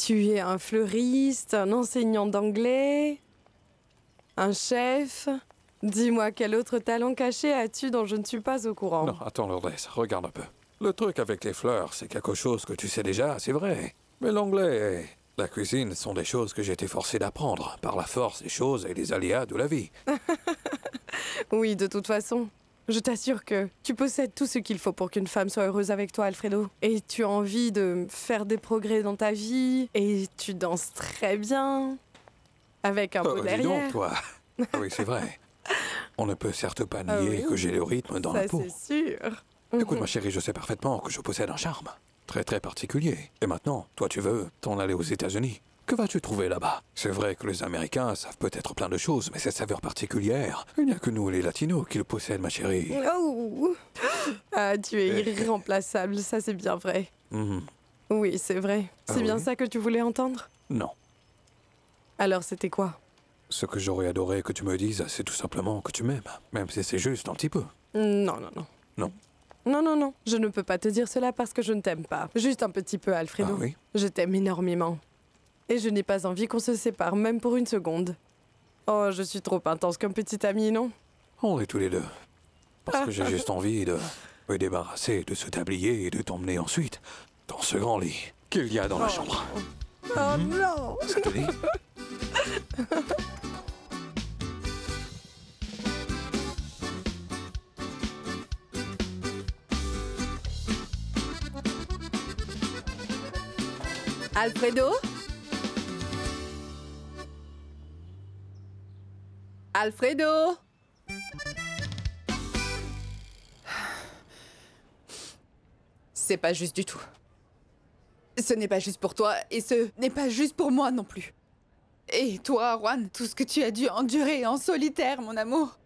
Tu es un fleuriste, un enseignant d'anglais, un chef. Dis-moi, quel autre talent caché as-tu dont je ne suis pas au courant? Non, attends, Lourdes, regarde un peu. Le truc avec les fleurs, c'est quelque chose que tu sais déjà, c'est vrai. Mais l'anglais et la cuisine sont des choses que j'ai été forcé d'apprendre par la force des choses et des aléas de la vie. Oui, de toute façon. Je t'assure que tu possèdes tout ce qu'il faut pour qu'une femme soit heureuse avec toi, Alfredo. Et tu as envie de faire des progrès dans ta vie. Et tu danses très bien. Avec un peu Dis derrière. donc, toi. Ah oui, c'est vrai. On ne peut certes pas nier Ah oui. que j'ai le rythme dans la peau. Ça, c'est sûr. Écoute, ma chérie, je sais parfaitement que je possède un charme. Très, très particulier. Et maintenant, toi, tu veux t'en aller aux États-Unis. Que vas-tu trouver là-bas? C'est vrai que les Américains savent peut-être plein de choses, mais cette saveur particulière, il n'y a que nous, les Latinos, qui le possèdent, ma chérie. Oh. Ah, tu es irremplaçable, ça c'est bien vrai. Oui, c'est vrai. Ah C'est bien oui? ça que tu voulais entendre? Non. Alors c'était quoi? Ce que j'aurais adoré que tu me dises, c'est tout simplement que tu m'aimes. Même si c'est juste un petit peu. Non. Non. Non. Je ne peux pas te dire cela parce que je ne t'aime pas. Juste un petit peu, Alfredo. Ah oui? Je t'aime énormément. Et je n'ai pas envie qu'on se sépare, même pour une seconde. Oh, je suis trop intense comme petite amie, non? On est tous les deux. Parce que j'ai juste envie de me débarrasser de ce tablier et de t'emmener ensuite dans ce grand lit qu'il y a dans la chambre. Oh non! Ça te dit? Alfredo? Alfredo? C'est pas juste du tout. Ce n'est pas juste pour toi, et ce n'est pas juste pour moi non plus. Et toi, Juan, tout ce que tu as dû endurer en solitaire, mon amour,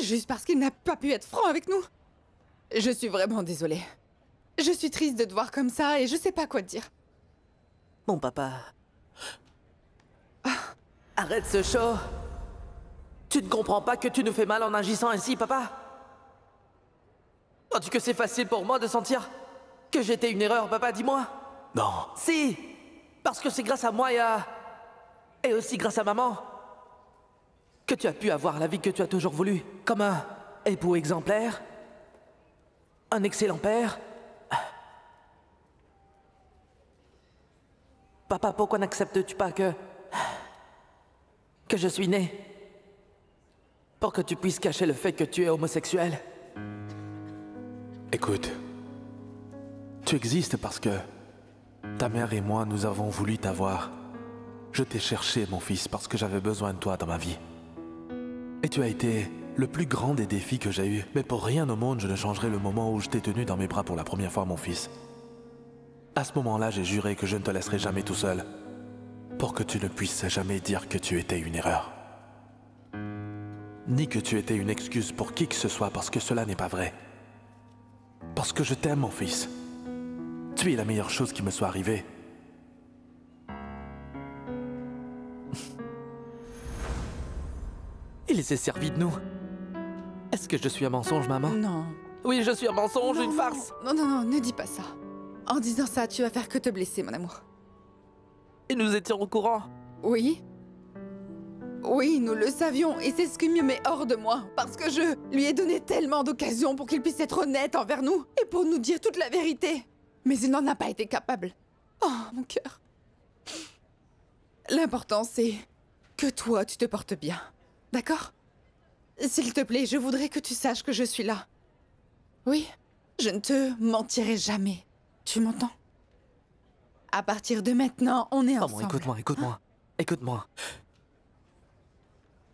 juste parce qu'il n'a pas pu être franc avec nous. Je suis vraiment désolée. Je suis triste de te voir comme ça, et je sais pas quoi te dire. Mon papa. Arrête ce show. Tu ne comprends pas que tu nous fais mal en agissant ainsi, papa? Crois-tu que c'est facile pour moi de sentir que j'étais une erreur, papa? Dis-moi. Non. Si, parce que c'est grâce à moi et aussi grâce à maman que tu as pu avoir la vie que tu as toujours voulu, comme un époux exemplaire, un excellent père. Papa, pourquoi n'acceptes-tu pas que je suis né pour que tu puisses cacher le fait que tu es homosexuel? Écoute, tu existes parce que ta mère et moi, nous avons voulu t'avoir. Je t'ai cherché, mon fils, parce que j'avais besoin de toi dans ma vie. Et tu as été le plus grand des défis que j'ai eu. Mais pour rien au monde, je ne changerai le moment où je t'ai tenu dans mes bras pour la première fois, mon fils. À ce moment-là, j'ai juré que je ne te laisserai jamais tout seul, pour que tu ne puisses jamais dire que tu étais une erreur. Ni que tu étais une excuse pour qui que ce soit, parce que cela n'est pas vrai. Parce que je t'aime, mon fils. Tu es la meilleure chose qui me soit arrivée. Il s'est servi de nous. Est-ce que je suis un mensonge, maman? Non. Oui, je suis un mensonge, Non, une farce. Non, ne dis pas ça. En disant ça, tu vas faire que te blesser, mon amour. Et nous étions au courant. Oui? Oui, nous le savions, et c'est ce qui me met hors de moi, parce que je lui ai donné tellement d'occasions pour qu'il puisse être honnête envers nous, et pour nous dire toute la vérité. Mais il n'en a pas été capable. Oh, mon cœur. L'important, c'est que toi, tu te portes bien. D'accord? S'il te plaît, je voudrais que tu saches que je suis là. Oui, je ne te mentirai jamais. Tu m'entends? À partir de maintenant, on est ensemble. Maman, écoute-moi.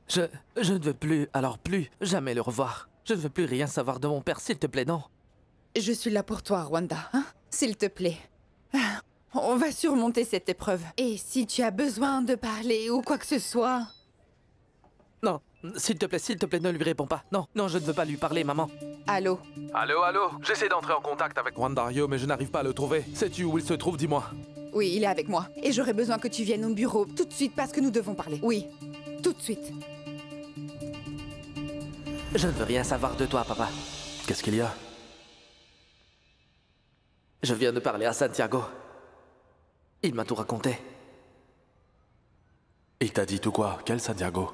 Je ne veux plus, alors plus, jamais le revoir. Je ne veux plus rien savoir de mon père, s'il te plaît, non. Je suis là pour toi, Rwanda, hein? S'il te plaît. On va surmonter cette épreuve. Et si tu as besoin de parler ou quoi que ce soit... Non, s'il te plaît, ne lui réponds pas. Non, je ne veux pas lui parler, maman. Allô? Allô? J'essaie d'entrer en contact avec Juan Dario, mais je n'arrive pas à le trouver. Sais-tu où il se trouve, dis-moi? Oui, il est avec moi. Et j'aurais besoin que tu viennes au bureau tout de suite parce que nous devons parler. Oui, tout de suite. Je ne veux rien savoir de toi, papa. Qu'est-ce qu'il y a? Je viens de parler à Santiago. Il m'a tout raconté. Il t'a dit tout quoi? Quel Santiago?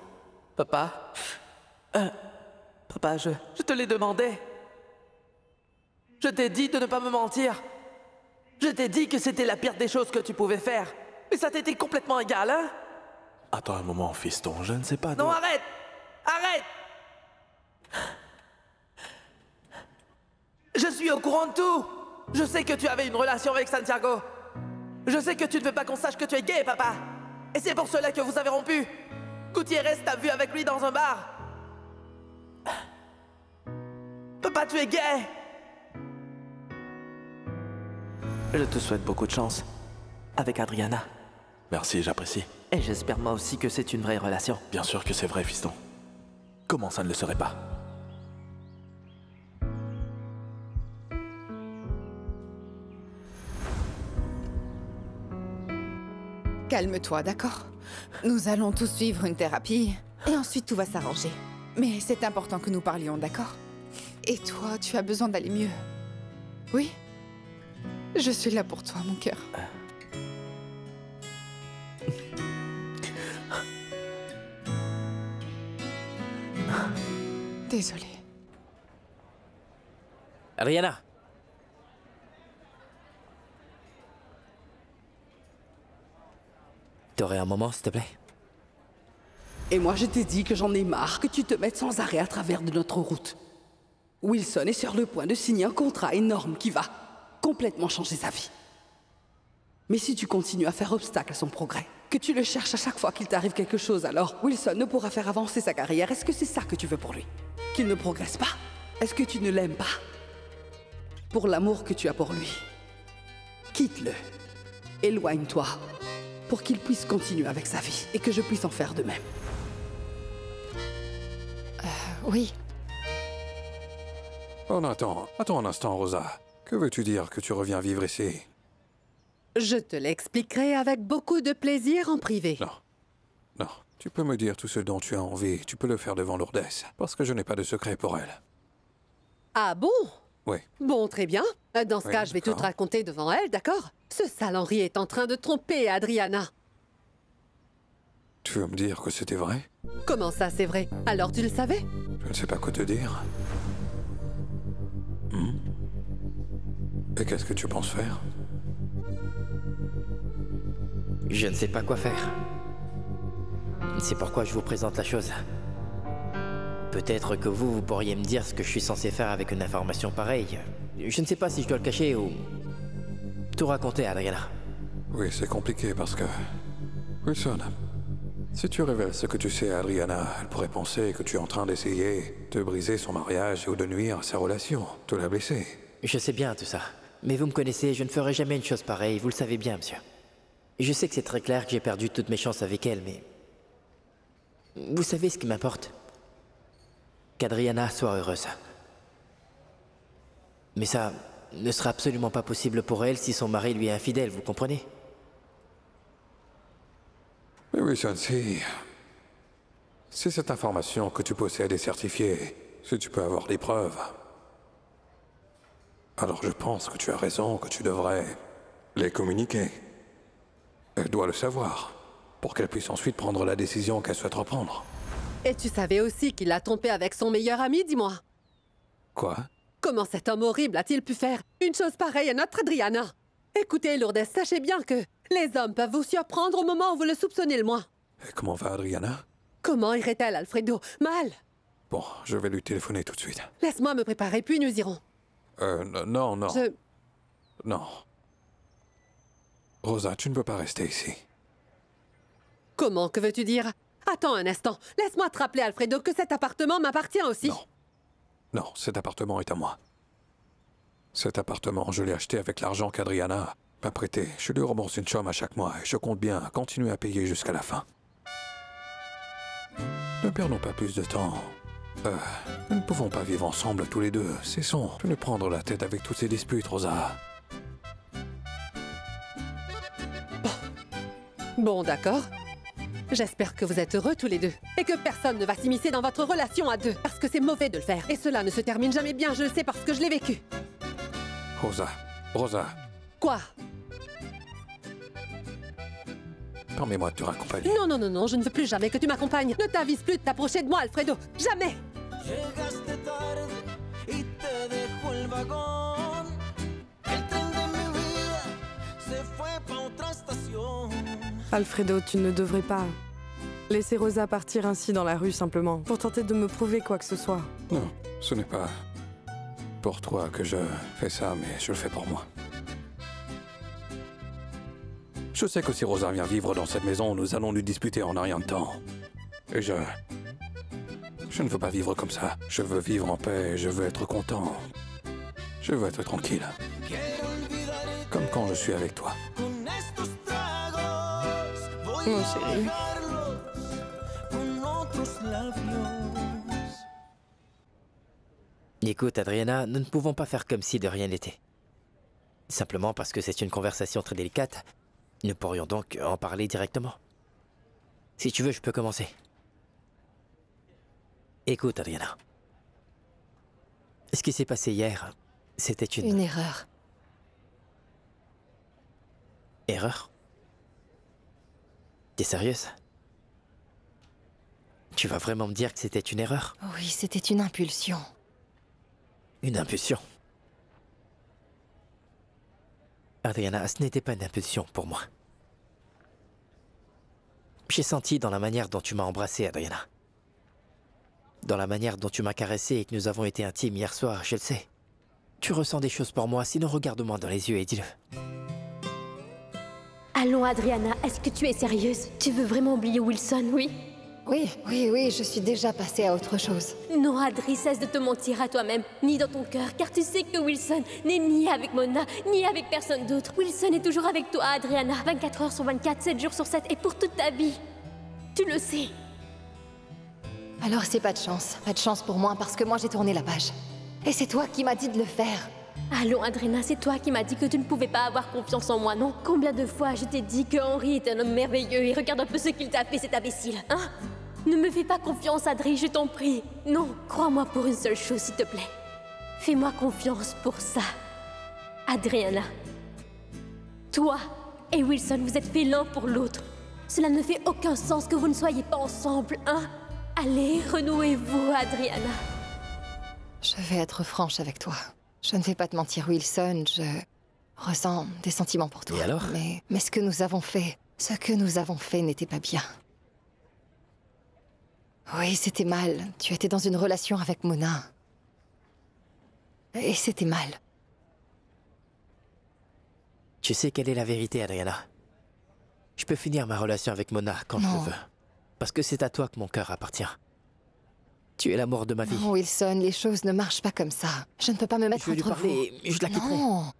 Papa? Papa, je te l'ai demandé. Je t'ai dit de ne pas me mentir. Je t'ai dit que c'était la pire des choses que tu pouvais faire. Mais ça t'était complètement égal, hein? Attends un moment, fiston, je ne sais pas... Non, arrête! Arrête! Je suis au courant de tout! Je sais que tu avais une relation avec Santiago. Je sais que tu ne veux pas qu'on sache que tu es gay, papa. Et c'est pour cela que vous avez rompu. Gutiérrez t'a vu avec lui dans un bar. Papa, tu es gay! Je te souhaite beaucoup de chance avec Adriana. Merci, j'apprécie. Et j'espère moi aussi que c'est une vraie relation. Bien sûr que c'est vrai, fiston. Comment ça ne le serait pas? Calme-toi, d'accord? Nous allons tous suivre une thérapie et ensuite tout va s'arranger. Mais c'est important que nous parlions, d'accord? Et toi, tu as besoin d'aller mieux. Oui? Je suis là pour toi, mon cœur. Désolée. Adriana. T'aurais un moment, s'il te plaît? Et moi, je t'ai dit que j'en ai marre que tu te mettes sans arrêt à travers de notre route. Wilson est sur le point de signer un contrat énorme qui va complètement changer sa vie. Mais si tu continues à faire obstacle à son progrès, que tu le cherches à chaque fois qu'il t'arrive quelque chose, alors Wilson ne pourra faire avancer sa carrière. Est-ce que c'est ça que tu veux pour lui? Qu'il ne progresse pas? Est-ce que tu ne l'aimes pas? Pour l'amour que tu as pour lui, quitte-le. Éloigne-toi pour qu'il puisse continuer avec sa vie et que je puisse en faire de même. Oui. Oh, attends un instant, Rosa. Que veux-tu dire que tu reviens vivre ici? Je te l'expliquerai avec beaucoup de plaisir en privé. Non. Tu peux me dire tout ce dont tu as envie. Tu peux le faire devant Lourdes, parce que je n'ai pas de secret pour elle. Ah bon? Oui. Bon, très bien. Dans ce Oui, cas, je vais tout te d'accord. raconter devant elle, d'accord? Ce sale Henri est en train de tromper Adriana. Tu veux me dire que c'était vrai? Comment ça, c'est vrai? Alors tu le savais? Je ne sais pas quoi te dire. Et qu'est-ce que tu penses faire? Je ne sais pas quoi faire. C'est pourquoi je vous présente la chose. Peut-être que vous pourriez me dire ce que je suis censé faire avec une information pareille. Je ne sais pas si je dois le cacher ou... tout raconter à Adriana. Oui, c'est compliqué parce que... Wilson, si tu révèles ce que tu sais à Adriana, elle pourrait penser que tu es en train d'essayer de briser son mariage ou de nuire à sa relation, de la blesser. Je sais bien tout ça. Mais vous me connaissez, je ne ferai jamais une chose pareille, vous le savez bien, monsieur. Je sais que c'est très clair que j'ai perdu toutes mes chances avec elle, mais... Vous savez ce qui m'importe? Qu'Adriana soit heureuse. Mais ça ne sera absolument pas possible pour elle si son mari lui est infidèle, vous comprenez? Mais Wilson, si cette information que tu possèdes est certifiée, si tu peux avoir des preuves, alors je pense que tu as raison, que tu devrais les communiquer. Elle doit le savoir, pour qu'elle puisse ensuite prendre la décision qu'elle souhaite reprendre. Et tu savais aussi qu'il l'a trompé avec son meilleur ami, dis-moi. Quoi? Comment cet homme horrible a-t-il pu faire une chose pareille à notre Adriana? Écoutez, Lourdes, sachez bien que les hommes peuvent vous surprendre au moment où vous le soupçonnez le moins. Et comment va Adriana? Comment irait-elle, Alfredo? Mal. Bon, je vais lui téléphoner tout de suite. Laisse-moi me préparer, puis nous irons. Non. Je... Non. Rosa, tu ne peux pas rester ici. Comment, que veux-tu dire? Attends un instant, laisse-moi te rappeler, Alfredo, que cet appartement m'appartient aussi. Non. Non, cet appartement est à moi. Cet appartement, je l'ai acheté avec l'argent qu'Adriana m'a prêté. Je lui rembourse une somme à chaque mois et je compte bien continuer à payer jusqu'à la fin. Ne perdons pas plus de temps. Nous ne pouvons pas vivre ensemble tous les deux. Cessons de nous prendre la tête avec toutes ces disputes, Rosa. Bon, d'accord. J'espère que vous êtes heureux tous les deux. Et que personne ne va s'immiscer dans votre relation à deux. Parce que c'est mauvais de le faire. Et cela ne se termine jamais bien, je le sais parce que je l'ai vécu. Rosa. Quoi? Permets-moi de te raccompagner. Non, non, non, non, je ne veux plus jamais que tu m'accompagnes. Ne t'avise plus de t'approcher de moi, Alfredo. Jamais. Llegaste tarde y te dejo el vagón. El tren de mi vida se fue pa' otra estación. Alfredo, tu ne devrais pas laisser Rosa partir ainsi dans la rue simplement pour tenter de me prouver quoi que ce soit. Non, ce n'est pas pour toi que je fais ça, mais je le fais pour moi. Je sais que si Rosa vient vivre dans cette maison, nous allons nous disputer en un rien de temps. Et je ne veux pas vivre comme ça. Je veux vivre en paix, je veux être content. Je veux être tranquille. Comme quand je suis avec toi. Mon chéri. Écoute, Adriana, nous ne pouvons pas faire comme si de rien n'était. Simplement parce que c'est une conversation très délicate, nous pourrions donc en parler directement. Si tu veux, je peux commencer. Écoute, Adriana. Ce qui s'est passé hier, c'était Une erreur. Erreur? T'es sérieuse? Tu vas vraiment me dire que c'était une erreur? Oui, c'était une impulsion. Une impulsion? Adriana, ce n'était pas une impulsion pour moi. J'ai senti dans la manière dont tu m'as embrassé, Adriana. Dans la manière dont tu m'as caressé et que nous avons été intimes hier soir, je le sais. Tu ressens des choses pour moi, sinon regarde-moi dans les yeux et dis-le. Allons, Adriana, est-ce que tu es sérieuse? Tu veux vraiment oublier Wilson, oui? Oui, je suis déjà passée à autre chose. Non, Adri, cesse de te mentir à toi-même, ni dans ton cœur, car tu sais que Wilson n'est ni avec Mona, ni avec personne d'autre. Wilson est toujours avec toi, Adriana, 24 heures sur 24, 7 jours sur 7, et pour toute ta vie. Tu le sais. Alors c'est pas de chance pour moi, parce que moi j'ai tourné la page. Et c'est toi qui m'as dit de le faire. Allons, Adriana, c'est toi qui m'as dit que tu ne pouvais pas avoir confiance en moi, non? Combien de fois je t'ai dit que Henry est un homme merveilleux et regarde un peu ce qu'il t'a fait, cet imbécile, hein? Ne me fais pas confiance, Adri, je t'en prie. Non, crois-moi pour une seule chose, s'il te plaît. Fais-moi confiance pour ça. Adriana. Toi et Wilson, vous êtes faits l'un pour l'autre. Cela ne fait aucun sens que vous ne soyez pas ensemble, hein? Allez, renouez-vous, Adriana. Je vais être franche avec toi. Je ne vais pas te mentir, Wilson, je ressens des sentiments pour toi. Et alors? Mais ce que nous avons fait n'était pas bien. Oui, c'était mal. Tu étais dans une relation avec Mona. Et c'était mal. Tu sais quelle est la vérité, Adriana? Je peux finir ma relation avec Mona quand je le veux. Parce que c'est à toi que mon cœur appartient. Tu es l'amour de ma vie. Non, Wilson, les choses ne marchent pas comme ça. Je ne peux pas me mettre entre vous. Je la quitterai. Non.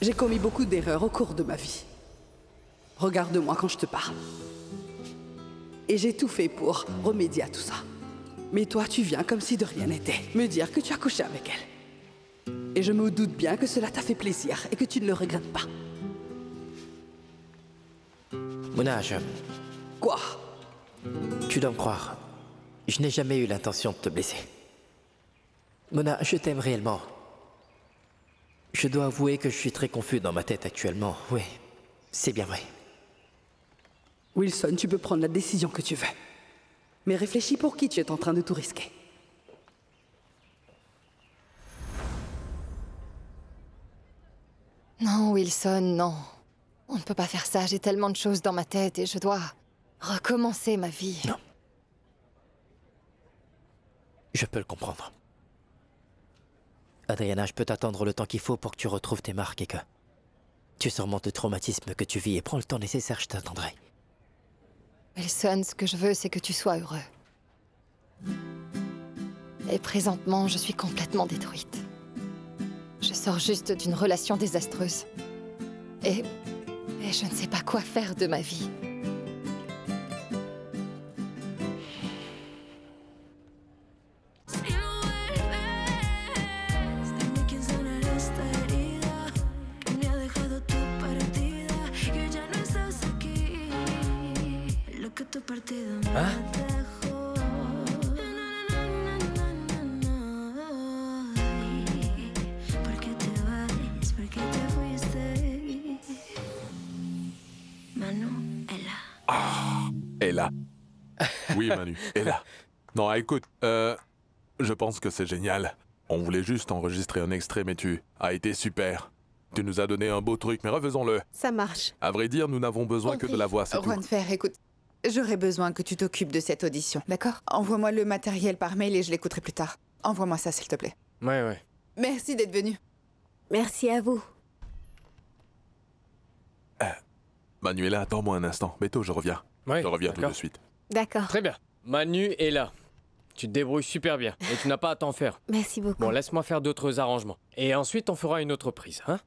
J'ai commis beaucoup d'erreurs au cours de ma vie. Regarde-moi quand je te parle. Et j'ai tout fait pour remédier à tout ça. Mais toi, tu viens comme si de rien n'était, me dire que tu as couché avec elle. Et je me doute bien que cela t'a fait plaisir et que tu ne le regrettes pas. Mona, Quoi? Tu dois me croire. Je n'ai jamais eu l'intention de te blesser. Mona, je t'aime réellement. Je dois avouer que je suis très confus dans ma tête actuellement. Oui, c'est bien vrai. Wilson, tu peux prendre la décision que tu veux. Mais réfléchis pour qui tu es en train de tout risquer. Non, Wilson, non. On ne peut pas faire ça, j'ai tellement de choses dans ma tête et je dois recommencer ma vie. Non. Je peux le comprendre. Adriana, je peux t'attendre le temps qu'il faut pour que tu retrouves tes marques et que tu surmontes le traumatisme que tu vis et prends le temps nécessaire, je t'attendrai. Wilson, ce que je veux, c'est que tu sois heureux. Et présentement, je suis complètement détruite. Je sors juste d'une relation désastreuse. Et je ne sais pas quoi faire de ma vie. est là. Oui, Manu, est là. Non, écoute, je pense que c'est génial. On voulait juste enregistrer un extrait, mais tu as été super. Tu nous as donné un beau truc, mais refaisons-le. Ça marche. À vrai dire, nous n'avons besoin que de la voix, c'est tout. Juan Fer, écoute, j'aurais besoin que tu t'occupes de cette audition, d'accord? Envoie-moi le matériel par mail et je l'écouterai plus tard. Envoie-moi ça, s'il te plaît. Ouais. Merci d'être venu. Merci à vous. Manuela, attends-moi un instant. Beto, je reviens. Ouais, je reviens tout d'accord. de suite. D'accord. Très bien. Manu est là. Tu te débrouilles super bien et tu n'as pas à t'en faire. Merci beaucoup. Bon, laisse-moi faire d'autres arrangements. Et ensuite, on fera une autre prise, hein?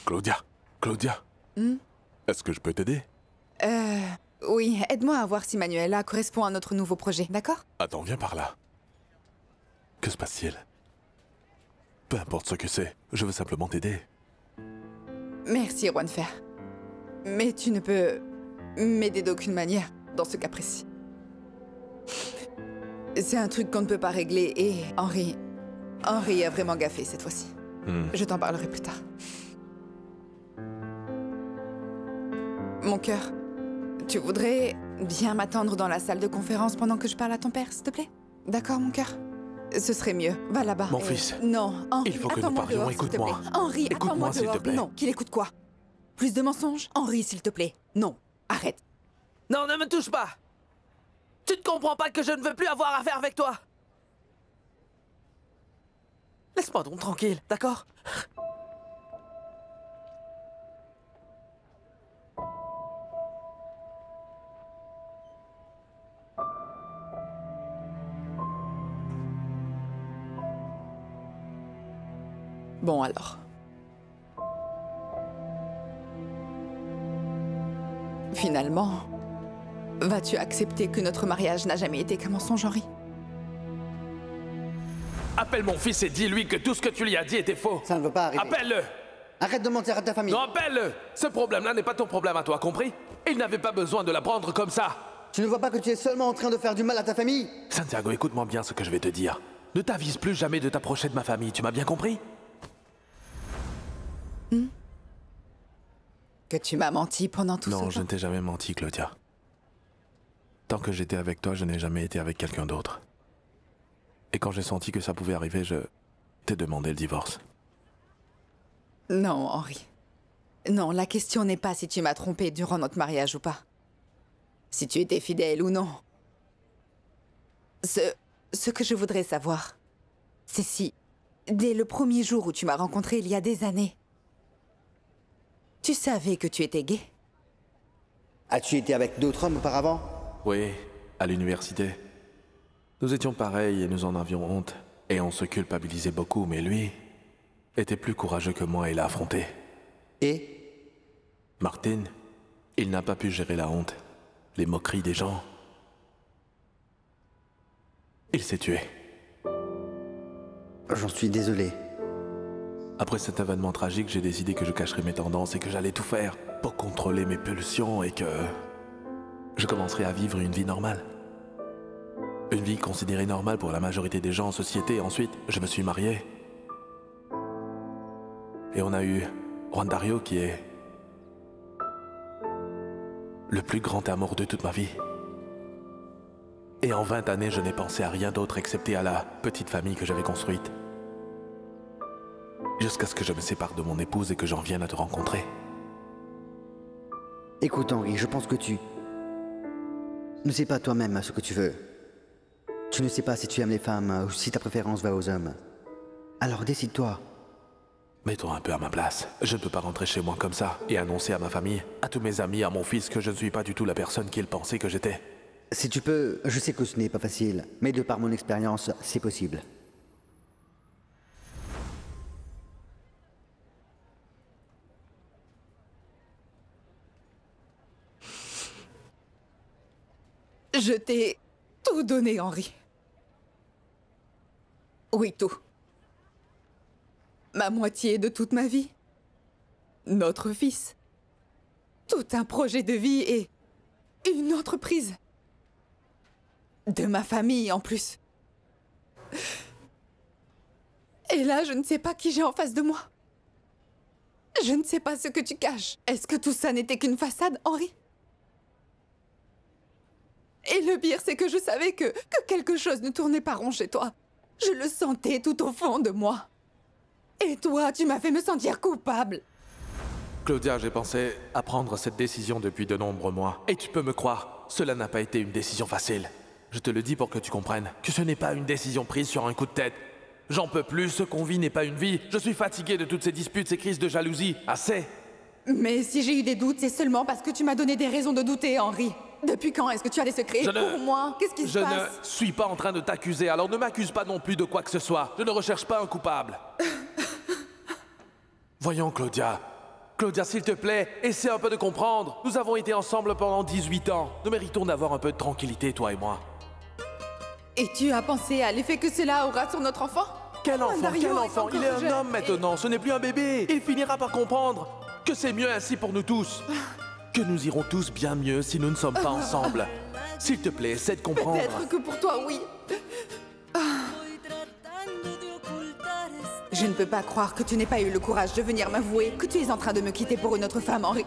Claudia, est-ce que je peux t'aider? Oui, aide-moi à voir si Manuela correspond à notre nouveau projet, d'accord? Attends, viens par là. Que se passe-t-il? Peu importe ce que c'est, je veux simplement t'aider. Merci, Juan Fer. Mais tu ne peux m'aider d'aucune manière dans ce cas précis. C'est un truc qu'on ne peut pas régler et Henry a vraiment gaffé cette fois-ci. Je t'en parlerai plus tard. Mon cœur, tu voudrais bien m'attendre dans la salle de conférence pendant que je parle à ton père, s'il te plaît? D'accord, mon cœur? Ce serait mieux. Va là-bas. Mon fils. Non, Henry, Il faut que nous attends-moi parlions, dehors, s'il te plaît. écoute-moi. Henry, Écoute-moi, attends-moi s'il te dehors. plaît. Non, qu'il écoute quoi? Plus de mensonges? Henry, s'il te plaît. Non, arrête. Non, ne me touche pas. Tu ne comprends pas que je ne veux plus avoir affaire avec toi. Laisse-moi donc tranquille, d'accord? Bon alors. Finalement, vas-tu accepter que notre mariage n'a jamais été qu'un mensonge, Henry? Appelle mon fils et dis-lui que tout ce que tu lui as dit était faux. Ça ne veut pas arriver. Appelle-le. Arrête de mentir à ta famille. Non, appelle-le. Ce problème-là n'est pas ton problème à toi, compris? Il n'avait pas besoin de la prendre comme ça. Tu ne vois pas que tu es seulement en train de faire du mal à ta famille? Santiago, écoute-moi bien ce que je vais te dire. Ne t'avise plus jamais de t'approcher de ma famille, tu m'as bien compris? Que tu m'as menti pendant tout ce temps. Non, je ne t'ai jamais menti, Claudia. Tant que j'étais avec toi, je n'ai jamais été avec quelqu'un d'autre. Et quand j'ai senti que ça pouvait arriver, je t'ai demandé le divorce. Non, Henry. Non, la question n'est pas si tu m'as trompé durant notre mariage ou pas. Si tu étais fidèle ou non. Ce que je voudrais savoir, c'est si, dès le premier jour où tu m'as rencontré il y a des années, tu savais que tu étais gay? As-tu été avec d'autres hommes auparavant? Oui, à l'université. Nous étions pareils et nous en avions honte. Et on se culpabilisait beaucoup, mais lui était plus courageux que moi et l'a affronté. Et? Martin, il n'a pas pu gérer la honte, les moqueries des gens. Il s'est tué. J'en suis désolé. Après cet événement tragique, j'ai décidé que je cacherais mes tendances et que j'allais tout faire pour contrôler mes pulsions et que je commencerai à vivre une vie normale. Une vie considérée normale pour la majorité des gens en société. Ensuite, je me suis marié. Et on a eu Juan Dario qui est le plus grand amour de toute ma vie. Et en 20 années, je n'ai pensé à rien d'autre excepté à la petite famille que j'avais construite. Jusqu'à ce que je me sépare de mon épouse et que j'en vienne à te rencontrer. Écoute, Henry, je pense que tu ne sais pas toi-même ce que tu veux. Tu ne sais pas si tu aimes les femmes ou si ta préférence va aux hommes. Alors décide-toi. Mets-toi un peu à ma place. Je ne peux pas rentrer chez moi comme ça et annoncer à ma famille, à tous mes amis, à mon fils que je ne suis pas du tout la personne qu'ils pensaient que j'étais. Si tu peux, je sais que ce n'est pas facile, mais de par mon expérience, c'est possible. Je t'ai tout donné, Henry. Oui, tout. Ma moitié de toute ma vie. Notre fils. Tout un projet de vie et une entreprise. De ma famille, en plus. Et là, je ne sais pas qui j'ai en face de moi. Je ne sais pas ce que tu caches. Est-ce que tout ça n'était qu'une façade, Henri? Et le pire, c'est que je savais que quelque chose ne tournait pas rond chez toi. Je le sentais tout au fond de moi. Et toi, tu m'as fait me sentir coupable. Claudia, j'ai pensé à prendre cette décision depuis de nombreux mois. Et tu peux me croire, cela n'a pas été une décision facile. Je te le dis pour que tu comprennes que ce n'est pas une décision prise sur un coup de tête. J'en peux plus, ce qu'on vit n'est pas une vie. Je suis fatigué de toutes ces disputes, ces crises de jalousie. Assez. Mais si j'ai eu des doutes, c'est seulement parce que tu m'as donné des raisons de douter, Henri. Depuis quand est-ce que tu as des secrets pour moi? Qu'est-ce qui se passe? Je ne suis pas en train de t'accuser, alors ne m'accuse pas non plus de quoi que ce soit. Je ne recherche pas un coupable. Voyons, Claudia. Claudia, s'il te plaît, essaie un peu de comprendre. Nous avons été ensemble pendant 18 ans. Nous méritons d'avoir un peu de tranquillité, toi et moi. Et tu as pensé à l'effet que cela aura sur notre enfant? Quel enfant? Quel enfant? Il est un jeune homme maintenant, ce n'est plus un bébé. Il finira par comprendre que c'est mieux ainsi pour nous tous. Que nous irons tous bien mieux si nous ne sommes pas ensemble. S'il te plaît, essaie de comprendre. Peut-être que pour toi, oui. Je ne peux pas croire que tu n'aies pas eu le courage de venir m'avouer que tu es en train de me quitter pour une autre femme, Henri.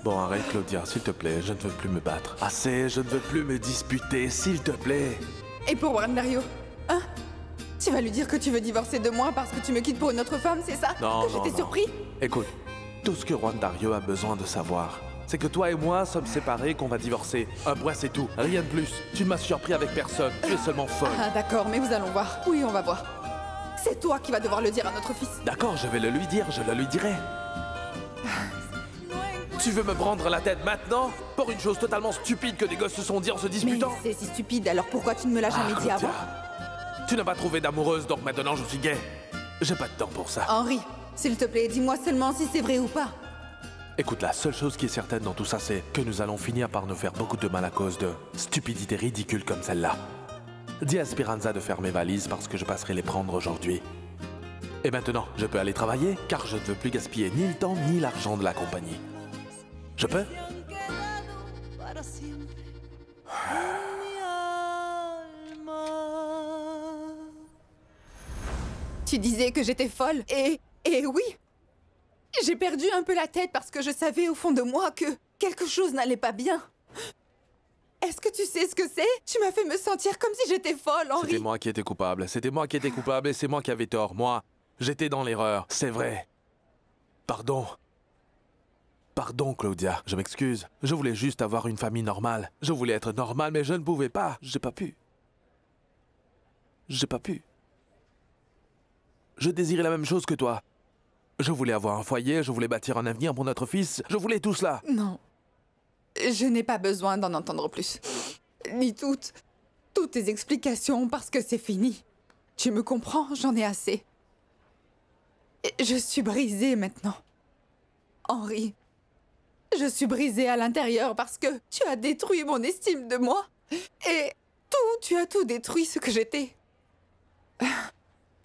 Bon, arrête, Claudia, s'il te plaît, je ne veux plus me battre. Assez, je ne veux plus me disputer, s'il te plaît. Et pour Juan Dario, hein? Tu vas lui dire que tu veux divorcer de moi parce que tu me quittes pour une autre femme, c'est ça? Non, que j'étais surpris? Écoute, tout ce que Juan Dario a besoin de savoir, c'est que toi et moi sommes séparés, qu'on va divorcer. Un point, c'est tout, rien de plus. Tu ne m'as surpris avec personne, tu es seulement folle. Ah d'accord, mais nous allons voir. Oui, on va voir. C'est toi qui vas devoir le dire à notre fils. D'accord, je vais le lui dire, je le lui dirai. Tu veux me prendre la tête maintenant? Pour une chose totalement stupide que des gosses se sont dit en se disputant? Mais c'est si stupide, alors pourquoi tu ne me l'as jamais dit avant? Tu n'as pas trouvé d'amoureuse, donc maintenant je suis gay. J'ai pas de temps pour ça. Henri, s'il te plaît, dis-moi seulement si c'est vrai ou pas. Écoute, la seule chose qui est certaine dans tout ça, c'est que nous allons finir par nous faire beaucoup de mal à cause de stupidités ridicules comme celle-là. Dis à Speranza de faire mes valises parce que je passerai les prendre aujourd'hui. Et maintenant, je peux aller travailler car je ne veux plus gaspiller ni le temps ni l'argent de la compagnie. Je peux? Tu disais que j'étais folle et oui, j'ai perdu un peu la tête parce que je savais au fond de moi que quelque chose n'allait pas bien. Est-ce que tu sais ce que c'est? Tu m'as fait me sentir comme si j'étais folle, Henri. C'était moi qui étais coupable. C'était moi qui étais coupable et c'est moi qui avais tort. Moi, j'étais dans l'erreur. C'est vrai. Pardon. Pardon, Claudia. Je m'excuse. Je voulais juste avoir une famille normale. Je voulais être normal, mais je ne pouvais pas. J'ai pas pu. J'ai pas pu. Je désirais la même chose que toi. Je voulais avoir un foyer, je voulais bâtir un avenir pour notre fils. Je voulais tout cela. Non. Je n'ai pas besoin d'en entendre plus. Ni toutes tes explications parce que c'est fini. Tu me comprends? J'en ai assez. Je suis brisée maintenant. Henri, je suis brisée à l'intérieur parce que tu as détruit mon estime de moi. Et tu as tout détruit ce que j'étais.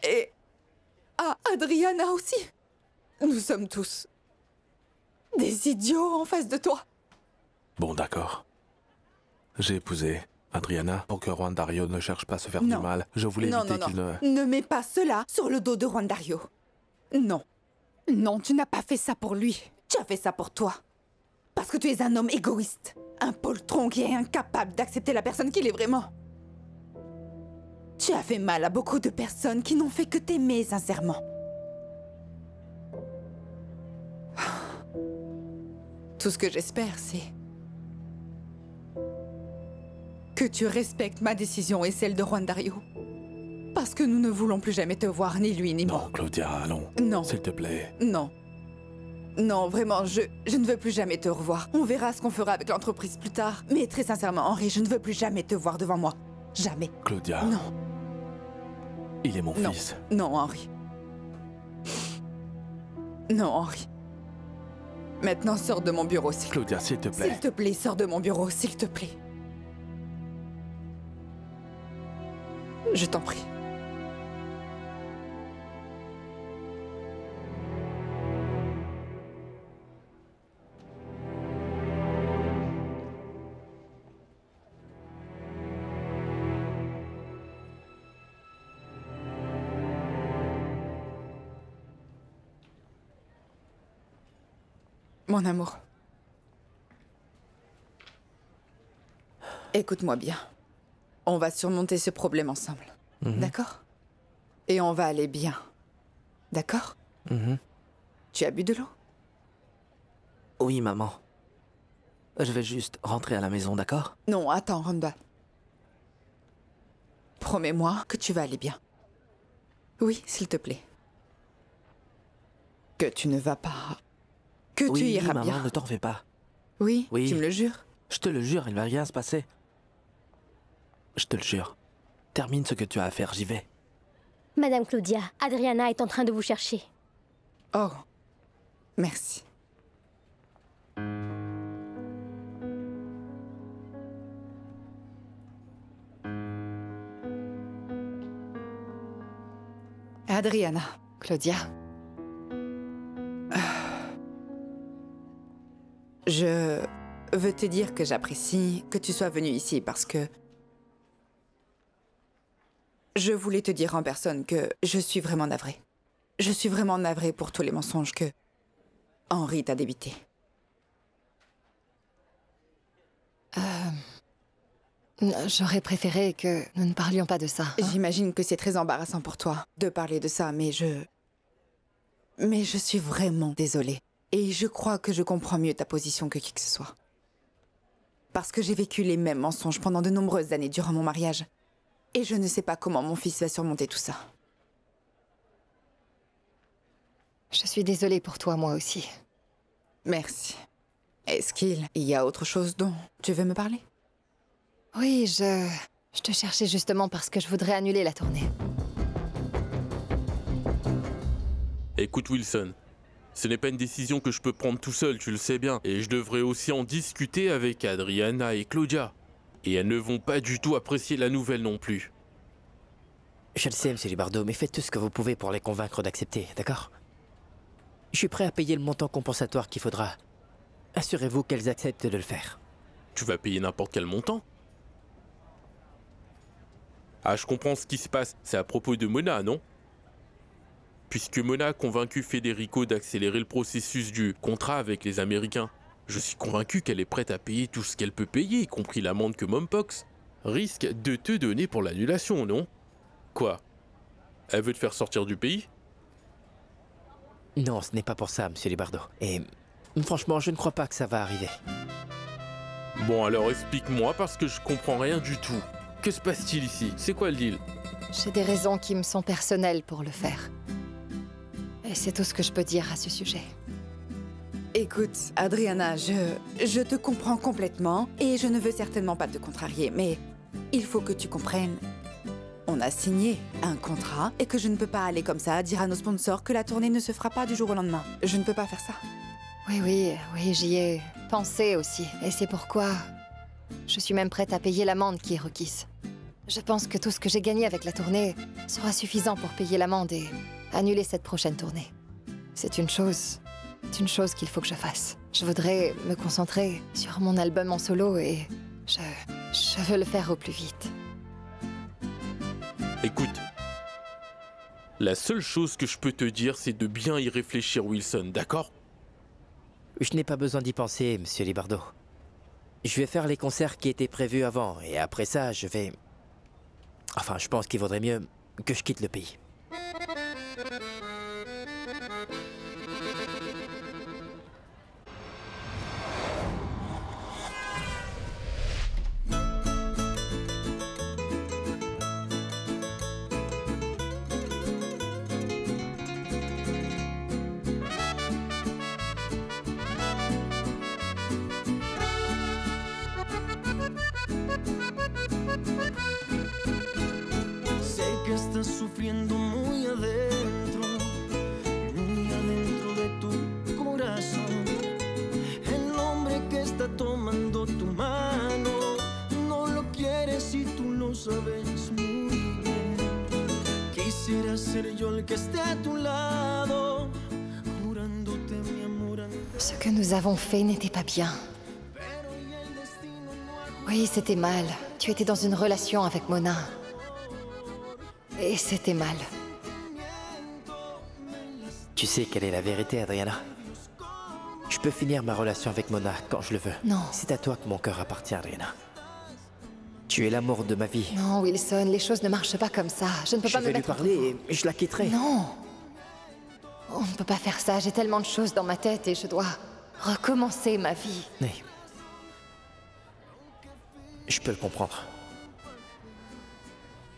Et Adriana aussi. Nous sommes tous des idiots en face de toi. Bon, d'accord. J'ai épousé Adriana pour que Juan Dario ne cherche pas à se faire du mal. Je voulais éviter qu'il ne... Ne mets pas cela sur le dos de Juan Dario. Non. Non, tu n'as pas fait ça pour lui. Tu as fait ça pour toi. Parce que tu es un homme égoïste. Un poltron qui est incapable d'accepter la personne qu'il est vraiment. Tu as fait mal à beaucoup de personnes qui n'ont fait que t'aimer sincèrement. Tout ce que j'espère, c'est que tu respectes ma décision et celle de Juan Dario. Parce que nous ne voulons plus jamais te voir, ni lui, ni moi. Non, Claudia, allons. Non. S'il te plaît. Non. Non, vraiment, je ne veux plus jamais te revoir. On verra ce qu'on fera avec l'entreprise plus tard. Mais très sincèrement, Henri, je ne veux plus jamais te voir devant moi. Jamais. Claudia. Non. Il est mon fils. Non, Henri. Non, Henri. Maintenant, sors de mon bureau, s'il te plaît. Claudia, s'il te plaît. S'il te plaît, sors de mon bureau, s'il te plaît. Je t'en prie. Mon amour. Écoute-moi bien. On va surmonter ce problème ensemble. D'accord? Et on va aller bien. D'accord? Tu as bu de l'eau? Oui, maman. Je vais juste rentrer à la maison, d'accord? Non, attends, Rhonda. Promets-moi que tu vas aller bien. Oui, s'il te plaît. Que tu ne vas pas... Que oui, tu iras maman, bien. ne t'en fais pas. Oui, Oui. tu me le jures? Je te le jure, il va rien se passer. Je te le jure. Termine ce que tu as à faire, j'y vais. Madame Claudia, Adriana est en train de vous chercher. Oh, merci. Adriana. Claudia. Je veux te dire que j'apprécie que tu sois venue ici parce que je voulais te dire en personne que je suis vraiment navrée. Je suis vraiment navrée pour tous les mensonges que Henry t'a débités. J'aurais préféré que nous ne parlions pas de ça. J'imagine que c'est très embarrassant pour toi de parler de ça, mais je suis vraiment désolée. Et je crois que je comprends mieux ta position que qui que ce soit. Parce que j'ai vécu les mêmes mensonges pendant de nombreuses années durant mon mariage. Et je ne sais pas comment mon fils va surmonter tout ça. Je suis désolée pour toi, moi aussi. Merci. Est-ce qu'il y a autre chose dont tu veux me parler? Oui, je te cherchais justement parce que je voudrais annuler la tournée. Écoute Wilson, ce n'est pas une décision que je peux prendre tout seul, tu le sais bien. Et je devrais aussi en discuter avec Adriana et Claudia. Et elles ne vont pas du tout apprécier la nouvelle non plus. Je le sais, monsieur Libardo, mais faites tout ce que vous pouvez pour les convaincre d'accepter, d'accord? Je suis prêt à payer le montant compensatoire qu'il faudra. Assurez-vous qu'elles acceptent de le faire. Tu vas payer n'importe quel montant? Ah, je comprends ce qui se passe. C'est à propos de Mona, non? Puisque Mona a convaincu Federico d'accélérer le processus du contrat avec les Américains. Je suis convaincu qu'elle est prête à payer tout ce qu'elle peut payer, y compris l'amende que Mompox risque de te donner pour l'annulation, non? Quoi? Elle veut te faire sortir du pays? Non, ce n'est pas pour ça, monsieur Libardo. Et franchement, je ne crois pas que ça va arriver. Bon, alors explique-moi parce que je comprends rien du tout. Que se passe-t-il ici? C'est quoi le deal? J'ai des raisons qui me sont personnelles pour le faire. Et c'est tout ce que je peux dire à ce sujet. Écoute, Adriana, je te comprends complètement et je ne veux certainement pas te contrarier, mais il faut que tu comprennes. On a signé un contrat et que je ne peux pas aller comme ça dire à nos sponsors que la tournée ne se fera pas du jour au lendemain. Je ne peux pas faire ça. Oui, j'y ai pensé aussi. Et c'est pourquoi je suis même prête à payer l'amende qui est requise. Je pense que tout ce que j'ai gagné avec la tournée sera suffisant pour payer l'amende et annuler cette prochaine tournée. C'est une chose qu'il faut que je fasse. Je voudrais me concentrer sur mon album en solo et je veux le faire au plus vite. Écoute, la seule chose que je peux te dire, c'est de bien y réfléchir, Wilson, d'accord? Je n'ai pas besoin d'y penser, monsieur Libardo. Je vais faire les concerts qui étaient prévus avant, et après ça, je vais... Enfin, je pense qu'il vaudrait mieux que je quitte le pays. Estás sufriendo muy adentro de tu corazón. El hombre que está tomando tu mano no lo quieres y tú lo sabes muy bien. Quisiera ser yo el que esté a tu lado, jurándote mi amor. Ce que nous avons fait n'était pas bien. Oui, c'était mal. Tu étais dans une relation avec Mona. Et c'était mal. Tu sais quelle est la vérité, Adriana? Je peux finir ma relation avec Mona quand je le veux. Non. C'est à toi que mon cœur appartient, Adriana. Tu es l'amour de ma vie. Non, Wilson, les choses ne marchent pas comme ça. Je ne peux Je pas me vais lui mettre... parler et je la quitterai. Non. On ne peut pas faire ça. J'ai tellement de choses dans ma tête et je dois recommencer ma vie. Oui. Je peux le comprendre.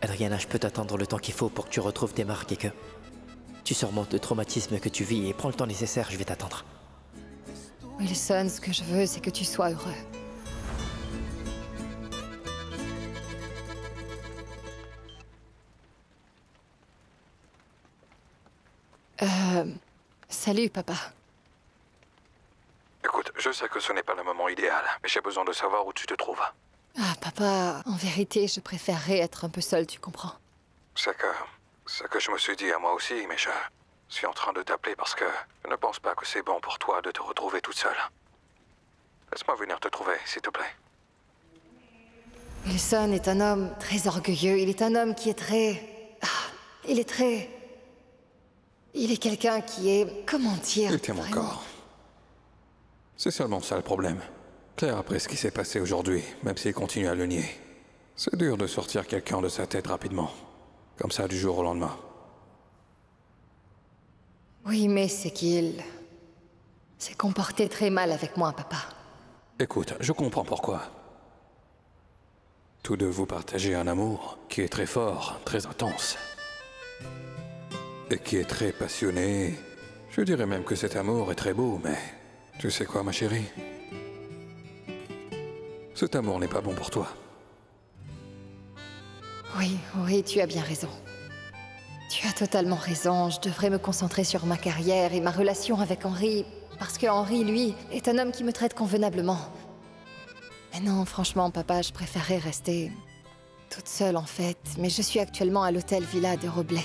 Adriana, je peux t'attendre le temps qu'il faut pour que tu retrouves tes marques et que tu surmontes le traumatisme que tu vis et prends le temps nécessaire, je vais t'attendre. Wilson, ce que je veux, c'est que tu sois heureux. Salut, papa. Écoute, je sais que ce n'est pas le moment idéal, mais j'ai besoin de savoir où tu te trouves. Ah, papa, en vérité, je préférerais être un peu seule, tu comprends? C'est que je me suis dit à moi aussi, mais je suis en train de t'appeler parce que je ne pense pas que c'est bon pour toi de te retrouver toute seule. Laisse-moi venir te trouver, s'il te plaît. Wilson est un homme très orgueilleux. Il est un homme qui est très... il est très... Il est quelqu'un qui est... Comment dire? Il t'aime encore. C'est seulement ça le problème. Claire, après ce qui s'est passé aujourd'hui, même s'il continue à le nier, c'est dur de sortir quelqu'un de sa tête rapidement. Comme ça, du jour au lendemain. Oui, mais c'est qu'il... s'est comporté très mal avec moi, papa. Écoute, je comprends pourquoi. Tous deux vous partagez un amour qui est très fort, très intense. Et qui est très passionné. Je dirais même que cet amour est très beau, mais... Tu sais quoi, ma chérie? Cet amour n'est pas bon pour toi. Oui, oui, tu as bien raison. Tu as totalement raison. Je devrais me concentrer sur ma carrière et ma relation avec Henry. Parce que Henry, lui, est un homme qui me traite convenablement. Mais non, franchement, papa, je préférerais rester... toute seule, en fait. Mais je suis actuellement à l'hôtel Villa de Robles.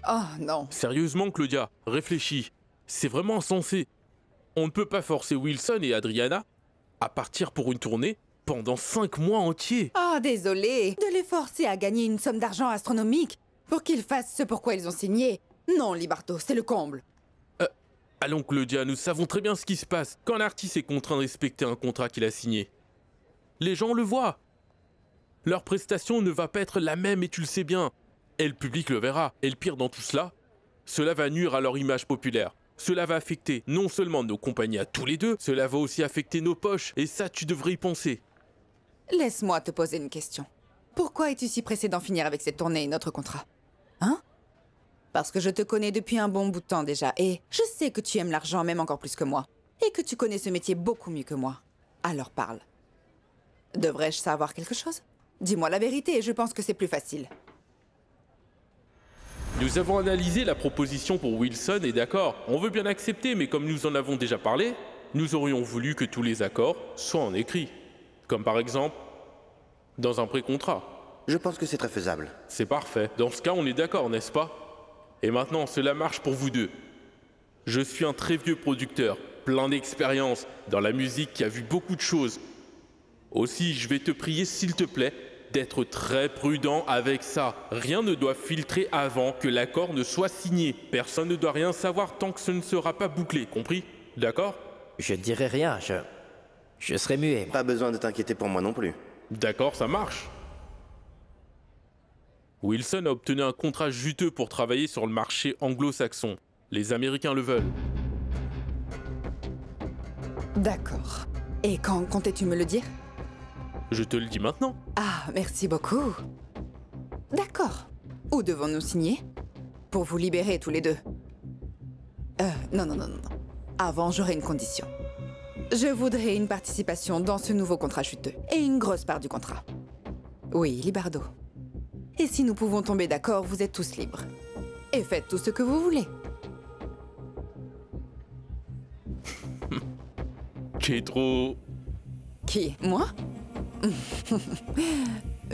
Oh non. Sérieusement, Claudia, réfléchis. C'est vraiment insensé. On ne peut pas forcer Wilson et Adriana à partir pour une tournée pendant 5 mois entiers. Oh, désolé. De les forcer à gagner une somme d'argent astronomique pour qu'ils fassent ce pourquoi ils ont signé. Non, Libardo, c'est le comble. Allons, Claudia, nous savons très bien ce qui se passe quand l'artiste est contraint de respecter un contrat qu'il a signé. Les gens le voient. Leur prestation ne va pas être la même et tu le sais bien. Et le public le verra. Et le pire dans tout cela, cela va nuire à leur image populaire. Cela va affecter non seulement nos compagnies à tous les deux, cela va aussi affecter nos poches. Et ça, tu devrais y penser. Laisse-moi te poser une question. Pourquoi es-tu si pressé d'en finir avec cette tournée et notre contrat? Hein? Parce que je te connais depuis un bon bout de temps déjà, et je sais que tu aimes l'argent même encore plus que moi, et que tu connais ce métier beaucoup mieux que moi. Alors parle. Devrais-je savoir quelque chose? Dis-moi la vérité et je pense que c'est plus facile. Nous avons analysé la proposition pour Wilson et d'accord, on veut bien accepter, mais comme nous en avons déjà parlé, nous aurions voulu que tous les accords soient en écrit. Comme par exemple, dans un pré-contrat. Je pense que c'est très faisable. C'est parfait. Dans ce cas, on est d'accord, n'est-ce pas? Et maintenant, cela marche pour vous deux. Je suis un très vieux producteur, plein d'expérience dans la musique qui a vu beaucoup de choses. Aussi, je vais te prier, s'il te plaît, d'être très prudent avec ça. Rien ne doit filtrer avant que l'accord ne soit signé. Personne ne doit rien savoir tant que ce ne sera pas bouclé, compris? D'accord? Je ne dirai rien, je serai muet. Pas besoin de t'inquiéter pour moi non plus. D'accord, ça marche. Wilson a obtenu un contrat juteux pour travailler sur le marché anglo-saxon. Les Américains le veulent. D'accord. Et quand comptais-tu me le dire? Je te le dis maintenant. Ah, merci beaucoup. D'accord. Où devons-nous signer? Pour vous libérer tous les deux. Non. Avant, j'aurai une condition. Je voudrais une participation dans ce nouveau contrat juteux. Et une grosse part du contrat. Oui, Libardo. Et si nous pouvons tomber d'accord, vous êtes tous libres. Et faites tout ce que vous voulez. Tu es trop... Qui? Moi?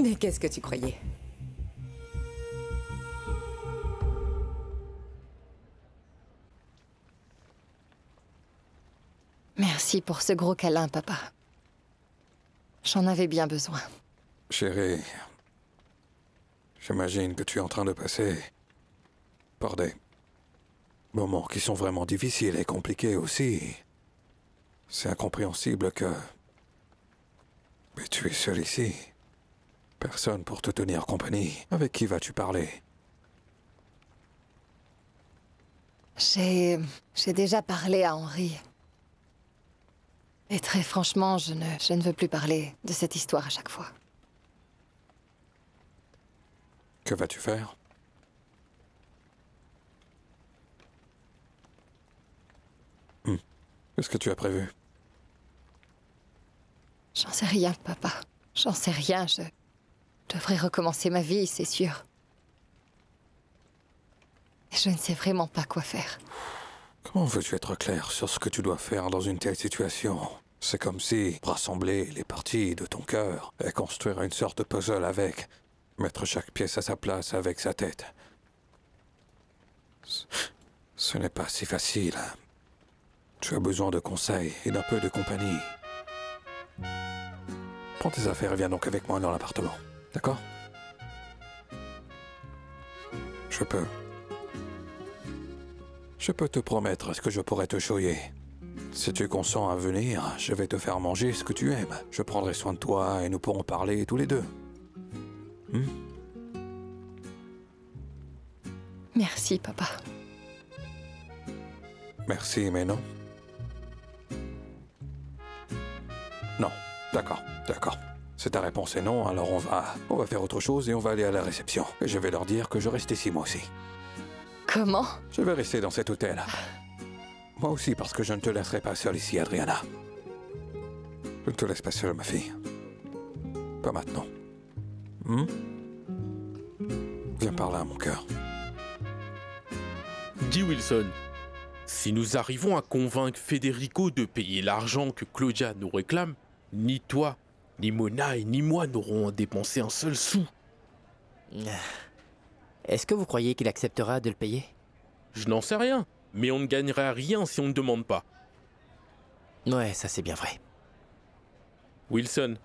Mais qu'est-ce que tu croyais? Merci pour ce gros câlin, papa. J'en avais bien besoin. Chérie, j'imagine que tu es en train de passer par des moments qui sont vraiment difficiles et compliqués aussi. C'est incompréhensible que... Mais tu es seul ici. Personne pour te tenir compagnie. Avec qui vas-tu parler? J'ai déjà parlé à Henri. Et très franchement, je ne veux plus parler de cette histoire à chaque fois. Que vas-tu faire? Qu'est-ce que tu as prévu? J'en sais rien, papa. J'en sais rien, je devrais recommencer ma vie, c'est sûr. Et je ne sais vraiment pas quoi faire. Comment veux-tu être clair sur ce que tu dois faire dans une telle situation? C'est comme si rassembler les parties de ton cœur et construire une sorte de puzzle avec, mettre chaque pièce à sa place avec sa tête. Ce n'est pas si facile. Tu as besoin de conseils et d'un peu de compagnie. Prends tes affaires et viens donc avec moi dans l'appartement. D'accord? Je peux te promettre ce que je pourrais te choyer. Si tu consens à venir, je vais te faire manger ce que tu aimes. Je prendrai soin de toi et nous pourrons parler tous les deux. Merci, papa. Merci, mais non. Non, d'accord. Si ta réponse est non, alors on va faire autre chose et on va aller à la réception. Et je vais leur dire que je reste ici moi aussi. Comment? Je vais rester dans cet hôtel. Moi aussi, parce que je ne te laisserai pas seule ici, Adriana. Je ne te laisse pas seule, ma fille. Pas maintenant. Viens par là, mon cœur. Dis Wilson, si nous arrivons à convaincre Federico de payer l'argent que Claudia nous réclame, ni toi, ni Mona et ni moi n'aurons dépensé un seul sou. Est-ce que vous croyez qu'il acceptera de le payer? Je n'en sais rien, mais on ne gagnera rien si on ne demande pas. Ouais, ça c'est bien vrai. Wilson,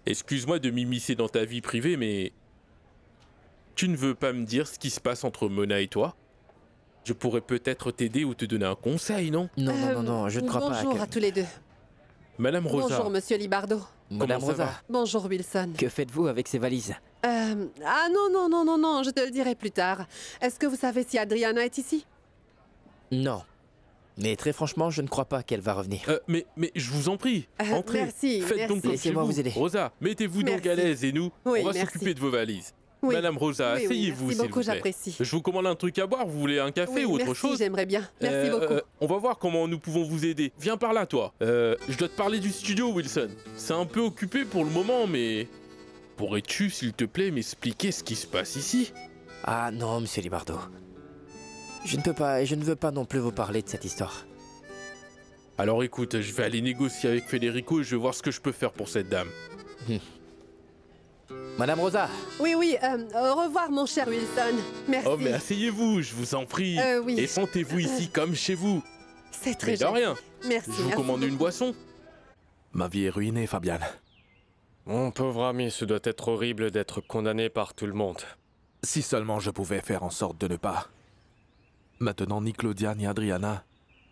excuse-moi de m'immiscer dans ta vie privée, mais... Tu ne veux pas me dire ce qui se passe entre Mona et toi? Je pourrais peut-être t'aider ou te donner un conseil, non? Non, je ne crois pas. Bonjour à tous les deux. Madame Rosa. Bonjour, monsieur Libardo. Madame Rosa. Bonjour, Wilson. Que faites-vous avec ces valises? Ah non, je te le dirai plus tard. Est-ce que vous savez si Adriana est ici? Non. Mais très franchement, je ne crois pas qu'elle va revenir. Mais je vous en prie, entrez. Merci, Faites donc comme Laissez-moi vous aider. Rosa, mettez-vous donc à l'aise et nous, on va s'occuper de vos valises. Oui. Madame Rosa, Oui, asseyez-vous, merci s'il beaucoup, vous plaît. j'apprécie. Je vous commande un truc à boire, vous voulez un café ou autre merci, chose? J'aimerais bien. Merci beaucoup. On va voir comment nous pouvons vous aider. Viens par là, toi. Je dois te parler du studio, Wilson. C'est un peu occupé pour le moment, mais... Pourrais-tu, s'il te plaît, m'expliquer ce qui se passe ici? Ah non, monsieur Libardo. Je ne peux pas et je ne veux pas non plus vous parler de cette histoire. Alors écoute, je vais aller négocier avec Federico et je vais voir ce que je peux faire pour cette dame. Madame Rosa. Oui, au revoir, mon cher Wilson. Merci. Oh, mais asseyez-vous, je vous en prie. Oui. Et sentez-vous ici comme chez vous. C'est très Mais de gentil. rien. Merci. Je vous commande une boisson. Ma vie est ruinée, Fabian. Mon pauvre ami, ce doit être horrible d'être condamné par tout le monde. Si seulement je pouvais faire en sorte de ne pas. Maintenant, ni Claudia, ni Adriana,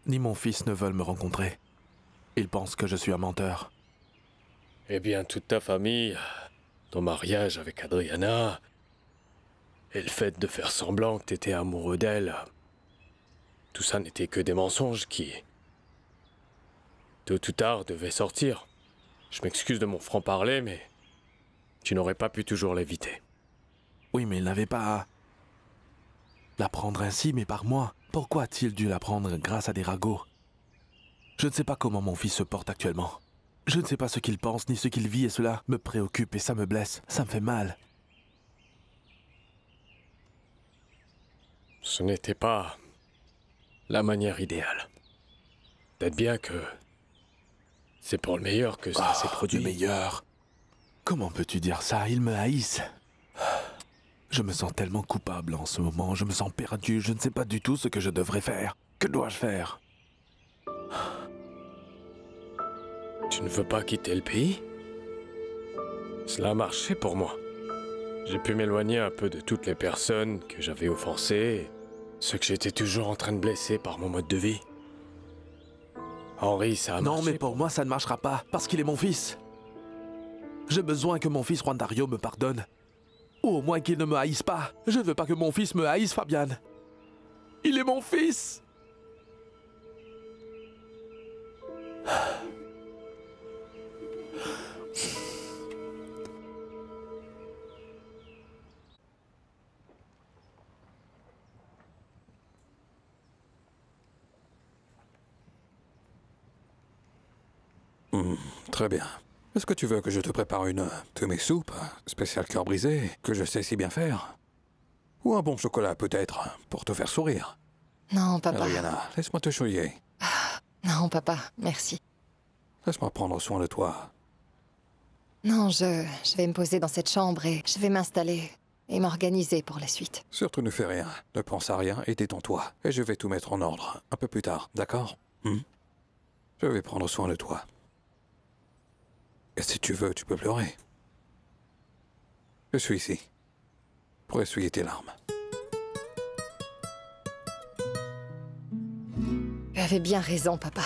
ni mon fils ne veulent me rencontrer. Ils pensent que je suis un menteur. Eh bien, toute ta famille, ton mariage avec Adriana, et le fait de faire semblant que t'étais amoureux d'elle, tout ça n'était que des mensonges qui, tôt ou tard, devaient sortir. Je m'excuse de mon franc-parler, mais tu n'aurais pas pu toujours l'éviter. Oui, mais il n'avait pas à l'apprendre ainsi, mais par moi. Pourquoi a-t-il dû l'apprendre grâce à des ragots? Je ne sais pas comment mon fils se porte actuellement. Je ne sais pas ce qu'il pense ni ce qu'il vit et cela me préoccupe et ça me blesse. Ça me fait mal. Ce n'était pas la manière idéale. Peut-être bien que c'est pour le meilleur que ça s'est produit. Le meilleur? Comment peux-tu dire ça? Ils me haïssent. Je me sens tellement coupable en ce moment. Je me sens perdu. Je ne sais pas du tout ce que je devrais faire. Que dois-je faire? Tu ne veux pas quitter le pays? Cela a marché pour moi. J'ai pu m'éloigner un peu de toutes les personnes que j'avais offensées, ceux que j'étais toujours en train de blesser par mon mode de vie. Henri, ça a Non, marché mais pour moi, ça ne marchera pas, parce qu'il est mon fils. J'ai besoin que mon fils Juan Dario me pardonne. Ou au moins qu'il ne me haïsse pas. Je ne veux pas que mon fils me haïsse, Fabian. Il est mon fils. Très bien. Est-ce que tu veux que je te prépare une de mes soupes, spéciale cœur brisé, que je sais si bien faire? Ou un bon chocolat, peut-être, pour te faire sourire? Non, papa. Adriana, laisse-moi te chouiller. Non, papa, merci. Laisse-moi prendre soin de toi. Non, je vais me poser dans cette chambre et je vais m'installer et m'organiser pour la suite. Surtout ne fais rien, ne pense à rien et détends-toi. Et je vais tout mettre en ordre, un peu plus tard, d'accord? Je vais prendre soin de toi. Et si tu veux, tu peux pleurer. Je suis ici, pour essuyer tes larmes. Tu avais bien raison, papa.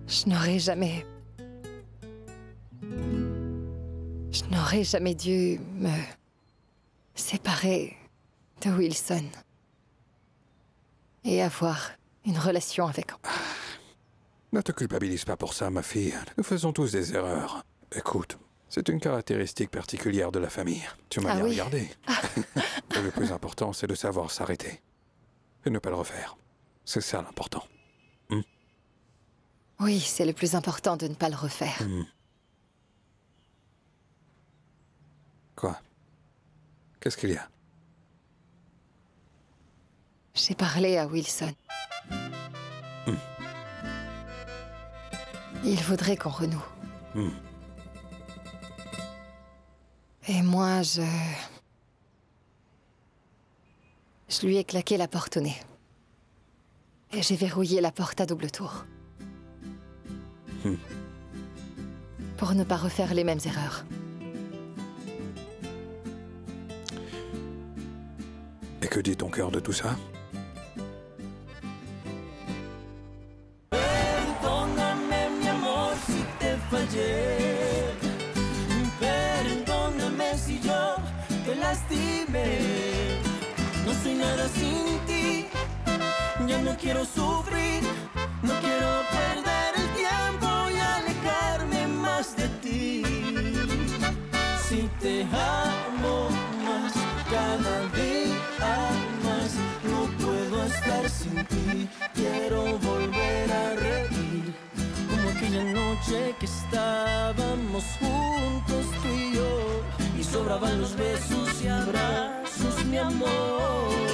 Je n'aurais jamais dû me séparer de Wilson et avoir une relation avec. Ne te culpabilise pas pour ça, ma fille. Nous faisons tous des erreurs. Écoute, c'est une caractéristique particulière de la famille. Tu m'as bien regardé. Et le plus important, c'est de savoir s'arrêter. Et ne pas le refaire. C'est ça l'important. Oui, c'est le plus important de ne pas le refaire. Quoi? Qu'est-ce qu'il y a? J'ai parlé à Wilson. Il voudrait qu'on renoue. Et moi, je lui ai claqué la porte au nez. Et j'ai verrouillé la porte à double tour. Pour ne pas refaire les mêmes erreurs. Et que dit ton cœur de tout ça? Perdóname si yo te lastimé. No soy nada sin ti. Ya no quiero sufrir. No quiero perder el tiempo y alejarme más de ti. Si te amo más, cada día más, no puedo estar sin ti. Quiero volver a reír. Aquella noche que estábamos juntos tú y yo, y sobraban los besos y abrazos, mi amor.